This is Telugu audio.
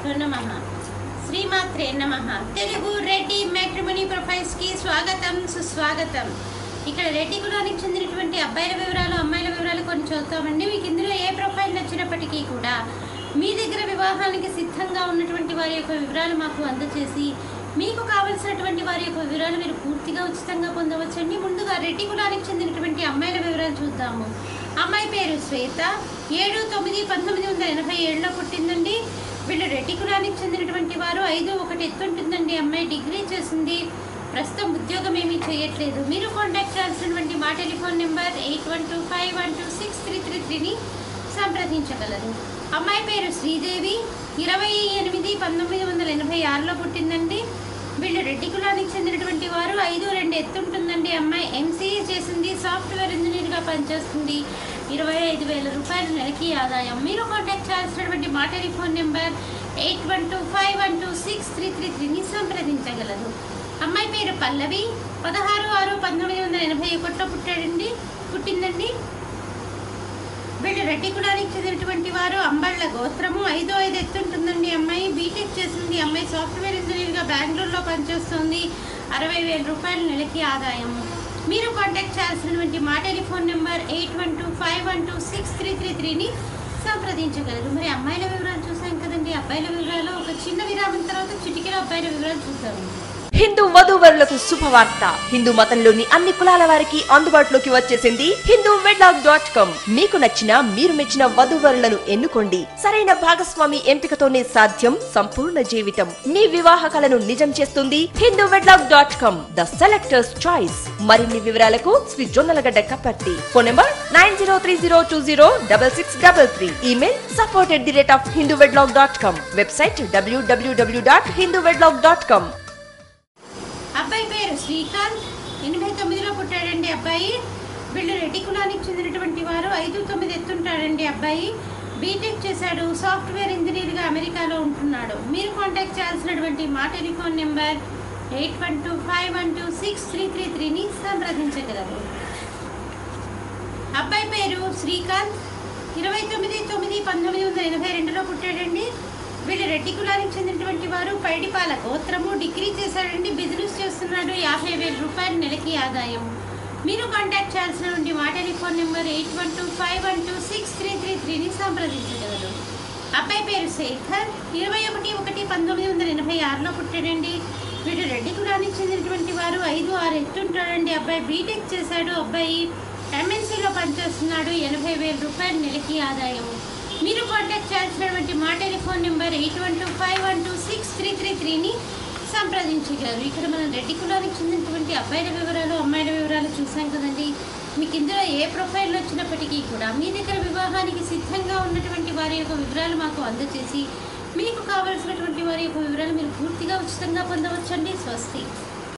గురుభ్యో నమః. శ్రీమాత్రే నమః. తెలుగు రెడ్డి మ్యాట్రిమోనీ ప్రొఫైల్స్ కి స్వాగతం, సుస్వాగతం. ఇక్కడ రెడ్డి కులానికి చెందినటువంటి అబ్బాయిల వివరాలు, అమ్మాయిల వివరాలు కొన్ని చూద్దామండి. మీకు ఇందులో ఏ ప్రొఫైల్ నచ్చినప్పటికీ కూడా మీ దగ్గర వివాహానికి సిద్ధంగా ఉన్నటువంటి వారి యొక్క వివరాలు మాకు అందజేసి మీకు కావలసినటువంటి వారి యొక్క వివరాలు మీరు పూర్తిగా ఉచితంగా పొందవచ్చండి. ముందుగా రెడ్డి కులానికి చెందినటువంటి అమ్మాయిల వివరాలు చూద్దాము. అమ్మాయి పేరు శ్వేత, 7/9/1987లో పుట్టిందండి. వీళ్ళు రెడ్డి కులానికి చెందినటువంటి వారు. 5'1" ఎత్తుంటుందండి. అమ్మాయి డిగ్రీ చేసింది. ప్రస్తుతం ఉద్యోగం ఏమీ చేయట్లేదు. మీరు కాంటాక్ట్ చేయాల్సినటువంటి మా టెలిఫోన్ నెంబర్ 8125126333ని సంప్రదించగలరు. అమ్మాయి పేరు శ్రీదేవి, 28/1986లో పుట్టిందండి. వీళ్ళు రెడ్డి కులానికి చెందినటువంటి వారు. 5'2" ఎత్తుంటుందండి. అమ్మాయి ఎంసీఏ చేసింది. సాఫ్ట్వేర్ ఇంజనీర్గా పనిచేస్తుంది. 25,000 రూపాయలు నెలకి ఆదాయం. మీరు కాంటాక్ట్ చేయాల్సినటువంటి మా టెలిఫోన్ నెంబర్ 8125126333ని సంప్రదించగలరు. అమ్మాయి పేరు పల్లవి, 16/6/1981లో పుట్టిందండి. వీళ్ళు రెడ్డి కులానికి చెందినటువంటి వారు. అంబళ్ళ గోత్రము. 5'5" ఎత్తుంటుందండి. అమ్మాయి బీటెక్ చేసింది. అమ్మాయి సాఫ్ట్వేర్ ఇంజనీర్గా బెంగళూరులో పనిచేస్తుంది. 60,000 రూపాయలు నెలకి ఆదాయము. మీరు కాంటాక్ట్ చేయాల్సినటువంటి మా టెలిఫోన్ నెంబర్ 8125126333ని సంప్రదించగలరు. మరి అమ్మాయిల వివరాలు చూసాం కదండి. అబ్బాయిల వివరాలు ఒక చిన్న విరామం తర్వాత చిటికెల అబ్బాయిల వివరాలు చూద్దాము. హిందూ వధూవరులకు శుభవార్త. హిందూ మతంలోని అన్ని కులాల వారికి అందుబాటులోకి వచ్చేసింది hinduwedlog.com. మీకు నచ్చిన, మీరు మెచ్చిన వధూవరులను ఎన్నుకోండి. సరైన భాగస్వామి ఎంపికతోనే సాధ్యం సంపూర్ణ జీవితం. మీ వివాహ కలను నిజం చేస్తుంది hinduwedlog.com, ద సెలెక్టర్స్ చాయిస్. మరిన్ని వివరాలకు Shri Jonnalagadda Kaparthi. Phone number 9030206633. Email support@hinduwedlog.com. Website www.hinduwedlog.com. అబ్బాయి పేరు శ్రీకాంత్, 89లో పుట్టాడండి అబ్బాయి. వీళ్ళు రెడ్డి కులానికి చెందినటువంటి వారు. 5'9" ఎత్తుంటాడండి అబ్బాయి. బీటెక్ చేశాడు. సాఫ్ట్వేర్ ఇంజనీర్గా అమెరికాలో ఉంటున్నాడు. మీరు కాంటాక్ట్ చేయాల్సినటువంటి మా టెలిఫోన్ నెంబర్ 8125126333ని సంప్రదించగలరు. అబ్బాయి పేరు శ్రీకాంత్, 29/9/1982లో పుట్టాడండి. వీళ్ళు రెడ్డి కులానికి చెందినటువంటి వారు. పైడిపాల గోత్రము. డిగ్రీ చేశాడండి. బిజినెస్ చేస్తున్నాడు. 50,000 రూపాయలు నెలకి ఆదాయం. మీరు కాంటాక్ట్ చేయాల్సినటువంటి మా టెలిఫోన్ నెంబర్ 8125126333ని సంప్రదించగలరు. అబ్బాయి పేరు శేఖర్, 21/1/1986లో పుట్టాడండి. వీళ్ళు రెడ్డి కులానికి చెందినటువంటి వారు. 5'6" ఎత్తుంటాడండి. అబ్బాయి బీటెక్ చేశాడు. అబ్బాయి ఎంఎన్సీలో పనిచేస్తున్నాడు. 80,000 రూపాయలు నెలకి ఆదాయం. మీరు కాంటాక్ట్ చేయాల్సినటువంటి మా టెలిఫోన్ నెంబర్ 8125126333ని సంప్రదించగలరు. ఇక్కడ మనం రెడ్డి కులానికి చెందినటువంటి అబ్బాయిల వివరాలు, అమ్మాయిల వివరాలు చూసాం కదండి. మీకు ఇందులో ఏ ప్రొఫైల్ వచ్చినప్పటికీ కూడా మీ దగ్గర వివాహానికి సిద్ధంగా ఉన్నటువంటి వారి యొక్క వివరాలు మాకు అందజేసి మీకు కావలసినటువంటి వారి యొక్క వివరాలు మీరు పూర్తిగా ఉచితంగా పొందవచ్చండి. స్వస్తి.